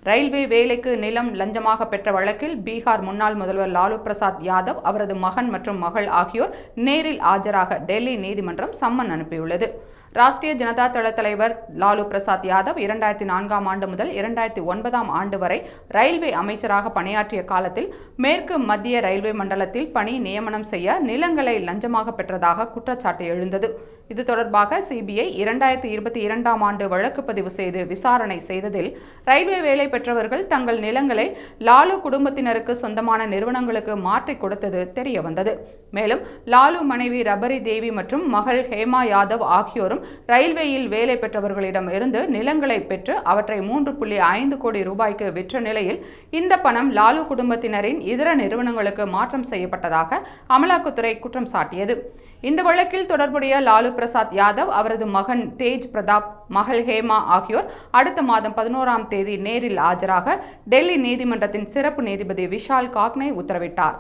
Railway வேலைக்கு நிலம் லஞ்சமாக பெற்ற வழக்கில் பீகார் முன்னாள் முதல்வர் லாலு பிரசாத் யாதவ், அவரது மகன் மற்றும் மகள் ஆகியோர் நேரில் ஆஜராக டெல்லி நீதிமன்றம் சம்மன் அனுப்பியுள்ளது. ராஷ்டிரிய ஜனதா தள தலைவர் லாலு பிரசாத் யாதவ் 2004ஆம் ஆண்டு முதல் 2009ஆம் ஆண்டு வரை ரயில்வே அமைச்சராக பணியாற்றிய காலத்தில் மேற்கு மத்திய ரயில்வே மண்டலத்தில் பணி நியமனம் செய்ய நிலங்களை லஞ்சமாக பெற்றதாக குற்றச்சாட்டு எழுந்தது. இது தொடர்பாக சிபிஐ 2022ஆம் ஆண்டு வழக்கு பதிவு செய்து விசாரணை செய்ததில் ரயில்வே வேலை பெற்றவர்கள் தங்கள் நிலங்களை லாலு குடும்பத்தினருக்கு சொந்தமான நிறுவனங்களுக்கு மாற்றிக் கொடுத்தது தெரியவந்தது. மேலும் லாலு மனைவி ரபரி தேவி மற்றும் மகள் ஹேமா யாதவ் ஆகியோரும் ரயில்வேயில் வேலை பெற்றவர்களிடம் இருந்து நிலங்களை பெற்று அவற்றை 3.5 கோடி ரூபாய்க்கு விற்ற நிலையில் இந்த பணம் லாலு குடும்பத்தினரின் இதர நிறுவனங்களுக்கு மாற்றம் செய்யப்பட்டதாக அமலாக்கத்துறை குற்றம் சாட்டியது. இந்த வழக்கில் தொடர்புடைய லாலு பிரசாத் யாதவ், அவரது மகன் தேஜ் பிரதாப், மகள் ஹேமா ஆகியோர் அடுத்த மாதம் 11ஆம் தேதி நேரில் ஆஜராக டெல்லி நீதிமன்றத்தின் சிறப்பு நீதிபதி விஷால் காக்னே உத்தரவிட்டார்.